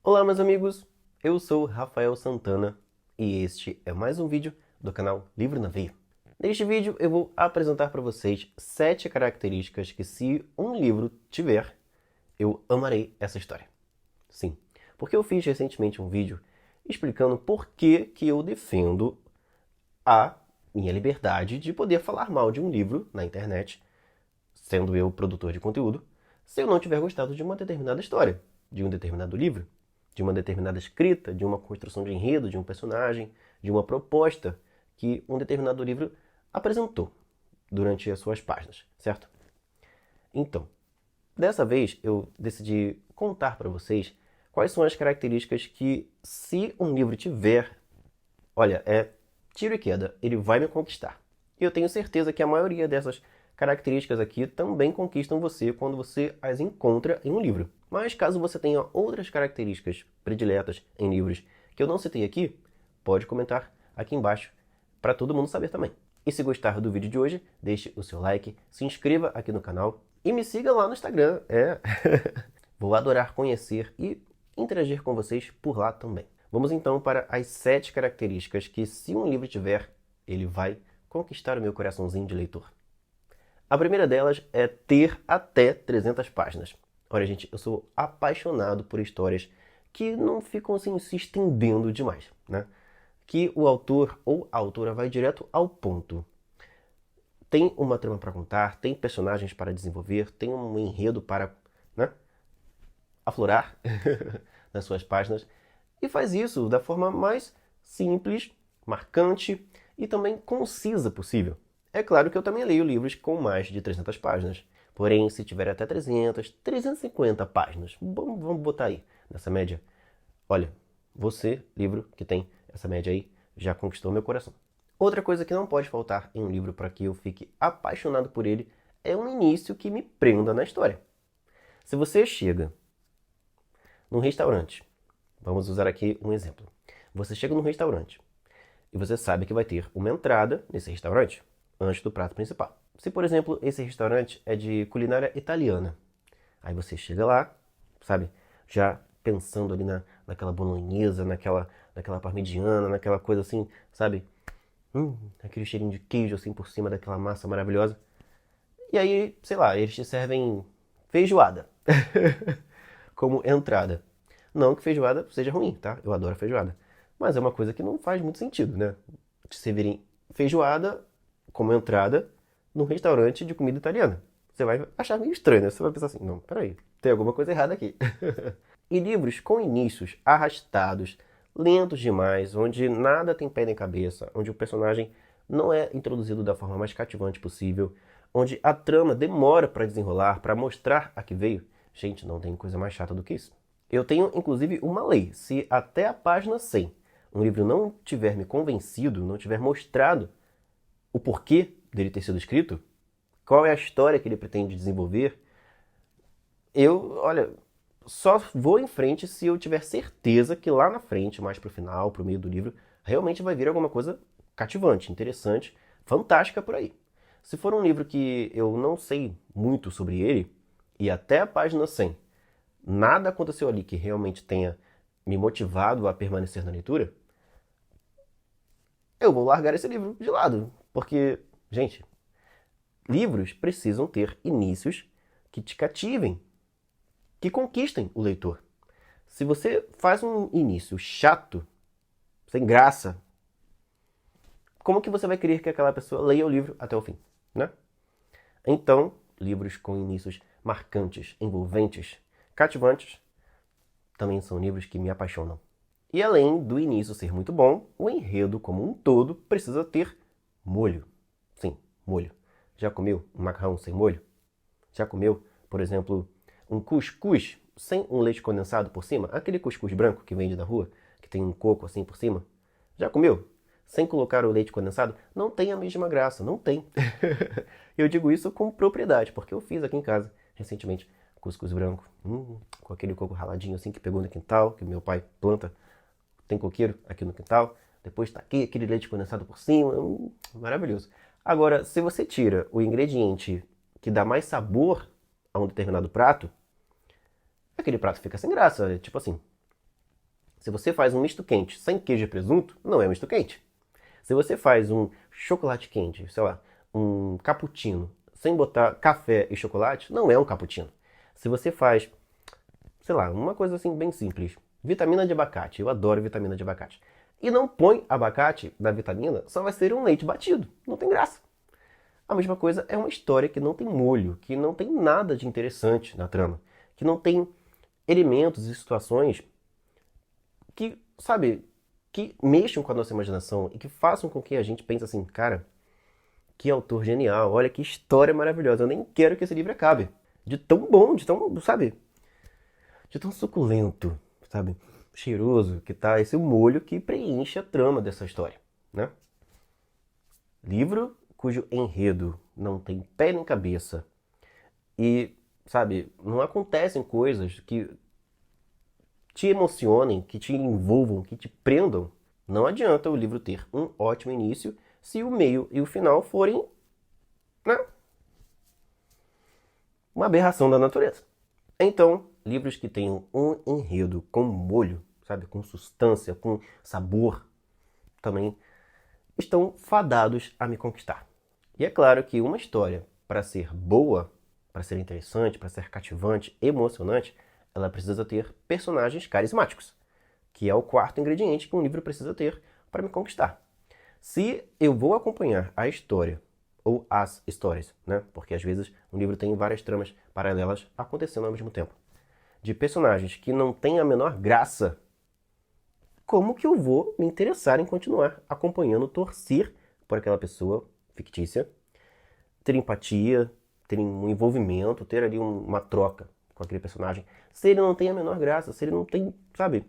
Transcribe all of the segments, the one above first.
Olá, meus amigos! Eu sou Rafael Santana e este é mais um vídeo do canal Livro na Veia. Neste vídeo eu vou apresentar para vocês 7 características que, se um livro tiver, eu amarei essa história. Sim, porque eu fiz recentemente um vídeo explicando por que eu defendo a minha liberdade de poder falar mal de um livro na internet, sendo eu produtor de conteúdo, se eu não tiver gostado de uma determinada história, de um determinado livro, de uma determinada escrita, de uma construção de enredo, de um personagem, de uma proposta que um determinado livro apresentou durante as suas páginas, certo? Então, dessa vez eu decidi contar para vocês quais são as características que, se um livro tiver, olha, é tiro e queda, ele vai me conquistar. E eu tenho certeza que a maioria dessas características aqui também conquistam você quando você as encontra em um livro. Mas caso você tenha outras características prediletas em livros que eu não citei aqui, pode comentar aqui embaixo para todo mundo saber também. E se gostar do vídeo de hoje, deixe o seu like, se inscreva aqui no canal e me siga lá no Instagram. Vou adorar conhecer e interagir com vocês por lá também. Vamos então para as 7 características que, se um livro tiver, ele vai conquistar o meu coraçãozinho de leitor. A primeira delas é ter até 300 páginas. Olha, gente, eu sou apaixonado por histórias que não ficam assim se estendendo demais, né? Que o autor ou a autora vai direto ao ponto. Tem uma trama para contar, tem personagens para desenvolver, tem um enredo para, né, aflorar nas suas páginas, e faz isso da forma mais simples, marcante e também concisa possível. É claro que eu também leio livros com mais de 300 páginas, porém, se tiver até 300, 350 páginas, vamos botar aí nessa média. Olha, você, livro que tem essa média aí, já conquistou meu coração. Outra coisa que não pode faltar em um livro para que eu fique apaixonado por ele é um início que me prenda na história. Se você chega num restaurante, vamos usar aqui um exemplo. Você chega num restaurante e você sabe que vai ter uma entrada nesse restaurante antes do prato principal. Se, por exemplo, esse restaurante é de culinária italiana, aí você chega lá, sabe, já pensando ali naquela bolonhesa, naquela parmegiana, naquela coisa assim, sabe, aquele cheirinho de queijo assim por cima daquela massa maravilhosa. E aí, sei lá, eles te servem feijoada como entrada. Não que feijoada seja ruim, tá? Eu adoro feijoada. Mas é uma coisa que não faz muito sentido, né? Te servirem feijoada como entrada num restaurante de comida italiana. Você vai achar meio estranho, né? Você vai pensar assim, não, peraí, tem alguma coisa errada aqui. E livros com inícios arrastados, lentos demais, onde nada tem pé nem cabeça, onde o personagem não é introduzido da forma mais cativante possível, onde a trama demora para desenrolar, para mostrar a que veio. Gente, não tem coisa mais chata do que isso. Eu tenho, inclusive, uma lei. Se até a página 100 um livro não tiver me convencido, não tiver mostrado o porquê dele ter sido escrito, qual é a história que ele pretende desenvolver, olha, só vou em frente se eu tiver certeza que lá na frente, mais pro final, pro meio do livro, realmente vai vir alguma coisa cativante, interessante, fantástica por aí. Se for um livro que eu não sei muito sobre ele, e até a página 100 nada aconteceu ali que realmente tenha me motivado a permanecer na leitura, eu vou largar esse livro de lado. Porque, gente, livros precisam ter inícios que te cativem, que conquistem o leitor. Se você faz um início chato, sem graça, como que você vai querer que aquela pessoa leia o livro até o fim, né? Então, livros com inícios marcantes, envolventes, cativantes, também são livros que me apaixonam. E além do início ser muito bom, o enredo como um todo precisa ter molho. Sim, molho. Já comeu um macarrão sem molho? Já comeu, por exemplo, um cuscuz sem um leite condensado por cima? Aquele cuscuz branco que vende na rua, que tem um coco assim por cima? Já comeu? Sem colocar o leite condensado? Não tem a mesma graça, não tem. Eu digo isso com propriedade, porque eu fiz aqui em casa recentemente cuscuz branco, com aquele coco raladinho assim que pegou no quintal, que meu pai planta, tem coqueiro aqui no quintal. Depois taquei aquele leite condensado por cima, maravilhoso. Agora, se você tira o ingrediente que dá mais sabor a um determinado prato, aquele prato fica sem graça. Tipo assim, Se você faz um misto quente sem queijo e presunto, não é misto quente. Se você faz um chocolate quente, sei lá, um cappuccino, sem botar café e chocolate, não é um cappuccino. Se você faz, sei lá, uma coisa assim bem simples, vitamina de abacate, eu adoro vitamina de abacate, e não põe abacate na vitamina, só vai ser um leite batido, não tem graça. A mesma coisa é uma história que não tem molho, que não tem nada de interessante na trama, que não tem elementos e situações que, sabe, que mexam com a nossa imaginação e que façam com que a gente pense assim, cara, que autor genial, olha que história maravilhosa, eu nem quero que esse livro acabe. De tão bom, de tão, sabe, de tão suculento, sabe, cheiroso que tá esse molho que preenche a trama dessa história, né? Livro cujo enredo não tem pé nem cabeça e, sabe, não acontecem coisas que te emocionem, que te envolvam, que te prendam, não adianta o livro ter um ótimo início se o meio e o final forem, né, uma aberração da natureza. Então, livros que tenham um enredo com molho, sabe, com substância, com sabor, também estão fadados a me conquistar. E é claro que uma história, para ser boa, para ser interessante, para ser cativante, emocionante, ela precisa ter personagens carismáticos, que é o quarto ingrediente que um livro precisa ter para me conquistar. Se eu vou acompanhar a história, ou as histórias, né? Porque às vezes um livro tem várias tramas paralelas acontecendo ao mesmo tempo, de personagens que não têm a menor graça, como que eu vou me interessar em continuar acompanhando, torcer por aquela pessoa fictícia, ter empatia, ter um envolvimento, ter ali uma troca com aquele personagem, se ele não tem a menor graça, se ele não tem, sabe,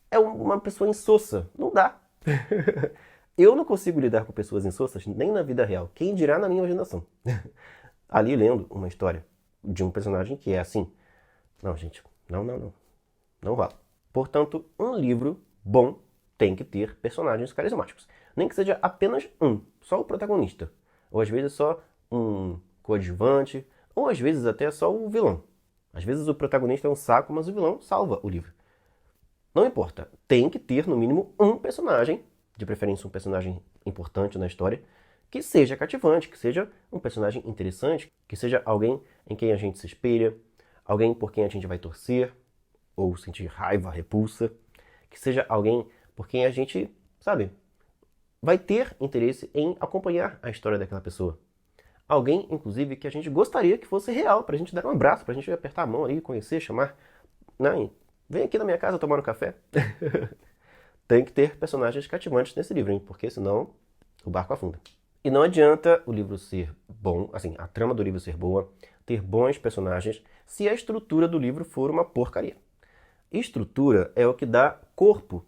é uma pessoa insossa, não dá. Eu não consigo lidar com pessoas insossas nem na vida real, quem dirá na minha imaginação. Ali lendo uma história de um personagem que é assim, não, gente, não vale. Portanto, um livro bom tem que ter personagens carismáticos. Nem que seja apenas um, só o protagonista. Ou às vezes só um coadjuvante, ou às vezes até só o vilão. Às vezes o protagonista é um saco, mas o vilão salva o livro. Não importa, tem que ter no mínimo um personagem, de preferência um personagem importante na história, que seja cativante, que seja um personagem interessante, que seja alguém em quem a gente se espelha, alguém por quem a gente vai torcer, ou sentir raiva, repulsa, que seja alguém por quem a gente, sabe, vai ter interesse em acompanhar a história daquela pessoa. Alguém, inclusive, que a gente gostaria que fosse real, pra gente dar um abraço, pra gente apertar a mão ali, conhecer, chamar. Não, vem aqui na minha casa tomar um café. Tem que ter personagens cativantes nesse livro, hein? Porque senão o barco afunda. E não adianta o livro ser bom, assim, a trama do livro ser boa, ter bons personagens, se a estrutura do livro for uma porcaria. Estrutura é o que dá corpo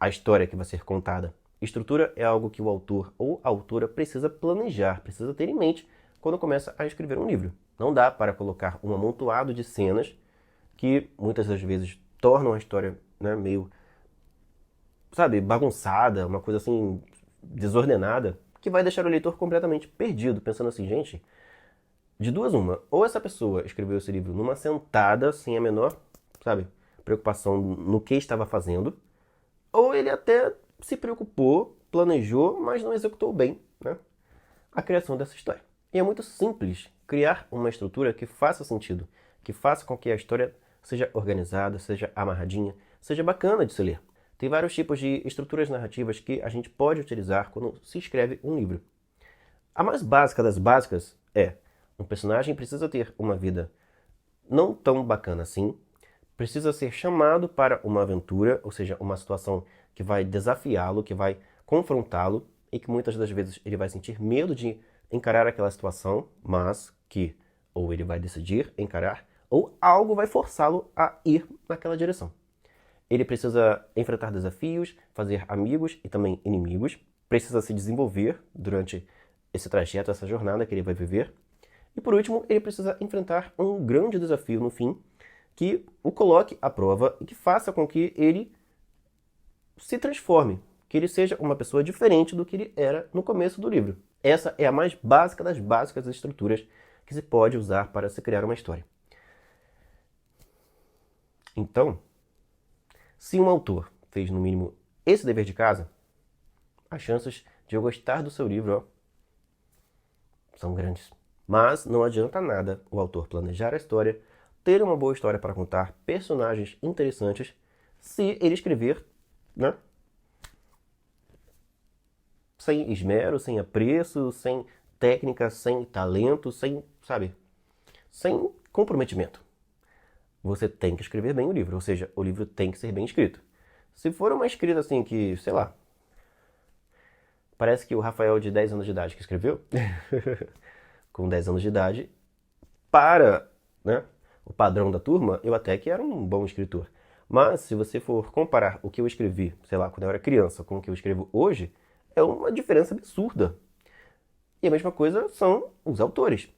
à história que vai ser contada. Estrutura é algo que o autor ou a autora precisa planejar, precisa ter em mente quando começa a escrever um livro. Não dá para colocar um amontoado de cenas que muitas das vezes tornam a história, né, meio, sabe, bagunçada, uma coisa assim, desordenada, que vai deixar o leitor completamente perdido, pensando assim, gente, de duas uma, ou essa pessoa escreveu esse livro numa sentada, sem a menor, sabe, preocupação no que estava fazendo, ou ele até se preocupou, planejou, mas não executou bem, né, a criação dessa história. E é muito simples criar uma estrutura que faça sentido, que faça com que a história seja organizada, seja amarradinha, seja bacana de se ler. Tem vários tipos de estruturas narrativas que a gente pode utilizar quando se escreve um livro. A mais básica das básicas é: um personagem precisa ter uma vida não tão bacana assim, precisa ser chamado para uma aventura, ou seja, uma situação que vai desafiá-lo, que vai confrontá-lo e que muitas das vezes ele vai sentir medo de encarar aquela situação, mas que ou ele vai decidir encarar ou algo vai forçá-lo a ir naquela direção. Ele precisa enfrentar desafios, fazer amigos e também inimigos, precisa se desenvolver durante esse trajeto, essa jornada que ele vai viver. E por último, ele precisa enfrentar um grande desafio no fim, que o coloque à prova e que faça com que ele se transforme, que ele seja uma pessoa diferente do que ele era no começo do livro. Essa é a mais básica das básicas estruturas que se pode usar para se criar uma história. Então, Se um autor fez, no mínimo, esse dever de casa, as chances de eu gostar do seu livro, ó, são grandes. Mas não adianta nada o autor planejar a história, ter uma boa história para contar, personagens interessantes, se ele escrever, né, sem esmero, sem apreço, sem técnica, sem talento, sem, sabe, sem comprometimento. Você tem que escrever bem o livro, ou seja, o livro tem que ser bem escrito. Se for uma escrita assim que, sei lá, parece que o Rafael de 10 anos de idade que escreveu, com 10 anos de idade, para, né, o padrão da turma, eu até que era um bom escritor. Mas se você for comparar o que eu escrevi, sei lá, quando eu era criança, com o que eu escrevo hoje, é uma diferença absurda. E a mesma coisa são os autores.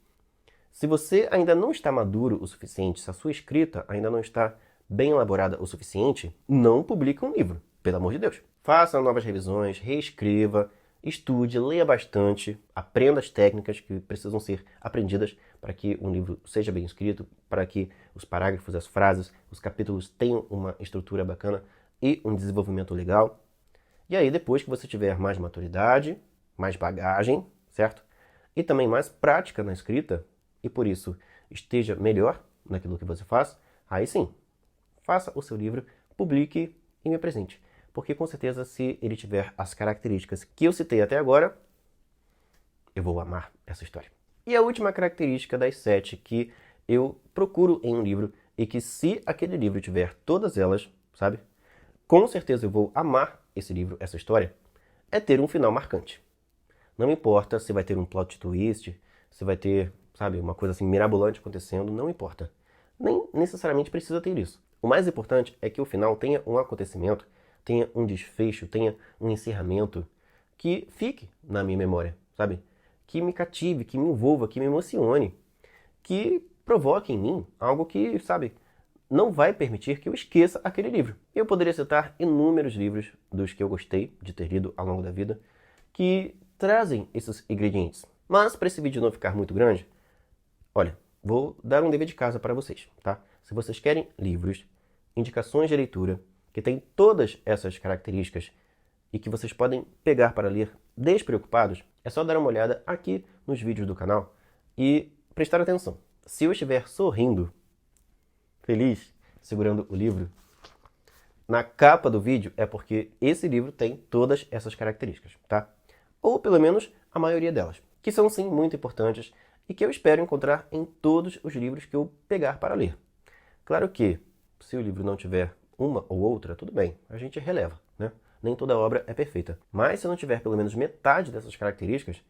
Se você ainda não está maduro o suficiente, se a sua escrita ainda não está bem elaborada o suficiente, não publique um livro, pelo amor de Deus. Faça novas revisões, reescreva, estude, leia bastante, aprenda as técnicas que precisam ser aprendidas para que um livro seja bem escrito, para que os parágrafos, as frases, os capítulos tenham uma estrutura bacana e um desenvolvimento legal. E aí, depois que você tiver mais maturidade, mais bagagem, certo? E também mais prática na escrita, e por isso esteja melhor naquilo que você faz, aí sim, faça o seu livro, publique e me apresente. Porque com certeza, se ele tiver as características que eu citei até agora, eu vou amar essa história. E a última característica das 7 que eu procuro em um livro, e que se aquele livro tiver todas elas, sabe? Com certeza eu vou amar esse livro, essa história, é ter um final marcante. Não importa se vai ter um plot twist, se vai ter, sabe, uma coisa assim mirabolante acontecendo, não importa. Nem necessariamente precisa ter isso. O mais importante é que o final tenha um acontecimento, tenha um desfecho, tenha um encerramento que fique na minha memória, sabe? Que me cative, que me envolva, que me emocione, que provoque em mim algo que, sabe, não vai permitir que eu esqueça aquele livro. Eu poderia citar inúmeros livros dos que eu gostei de ter lido ao longo da vida que trazem esses ingredientes. Mas para esse vídeo não ficar muito grande, olha, vou dar um dever de casa para vocês, tá? Se vocês querem livros, indicações de leitura, que tem todas essas características e que vocês podem pegar para ler despreocupados, é só dar uma olhada aqui nos vídeos do canal e prestar atenção. Se eu estiver sorrindo, feliz, segurando o livro, na capa do vídeo é porque esse livro tem todas essas características, tá? Ou pelo menos a maioria delas, que são sim muito importantes e que eu espero encontrar em todos os livros que eu pegar para ler. Claro que, se o livro não tiver uma ou outra, tudo bem, a gente releva, né? Nem toda obra é perfeita. Mas se não tiver pelo menos metade dessas características,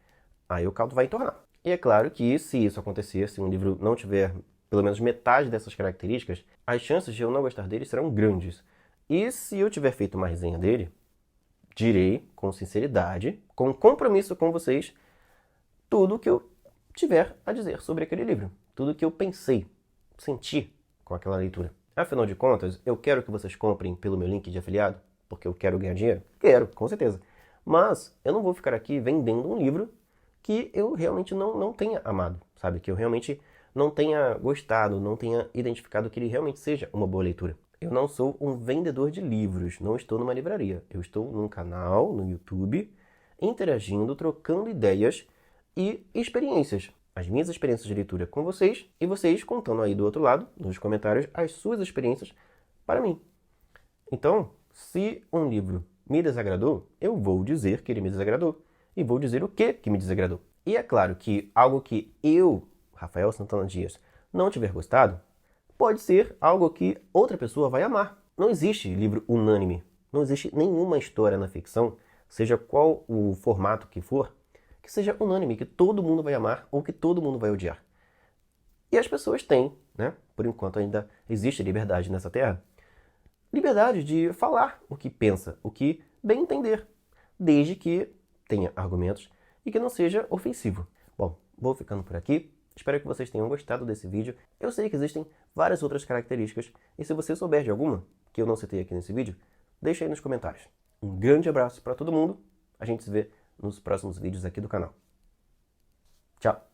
aí o caldo vai entornar. E é claro que se isso acontecer, se um livro não tiver pelo menos metade dessas características, as chances de eu não gostar dele serão grandes. E se eu tiver feito uma resenha dele, direi com sinceridade, com compromisso com vocês, tudo o que eu tiver a dizer sobre aquele livro. Tudo o que eu pensei, senti com aquela leitura. Afinal de contas, eu quero que vocês comprem pelo meu link de afiliado, porque eu quero ganhar dinheiro? Quero, com certeza. Mas eu não vou ficar aqui vendendo um livro que eu realmente não tenha amado, sabe? Que eu realmente não tenha gostado, não tenha identificado que ele realmente seja uma boa leitura. Eu não sou um vendedor de livros, não estou numa livraria. Eu estou num canal, no YouTube, interagindo, trocando ideias e experiências. As minhas experiências de leitura com vocês e vocês contando aí do outro lado, nos comentários, as suas experiências para mim. Então, se um livro me desagradou, eu vou dizer que ele me desagradou. E vou dizer o que me desagradou. E é claro que algo que eu, Rafael Santana Dias, não tiver gostado, pode ser algo que outra pessoa vai amar. Não existe livro unânime. Não existe nenhuma história na ficção, seja qual o formato que for, que seja unânime, que todo mundo vai amar ou que todo mundo vai odiar. E as pessoas têm, né? Por enquanto ainda existe liberdade nessa terra, liberdade de falar o que pensa, o que bem entender, desde que tenha argumentos e que não seja ofensivo. Bom, vou ficando por aqui. Espero que vocês tenham gostado desse vídeo. Eu sei que existem várias outras características e se você souber de alguma que eu não citei aqui nesse vídeo, deixa aí nos comentários. Um grande abraço para todo mundo. A gente se vê nos próximos vídeos aqui do canal. Tchau!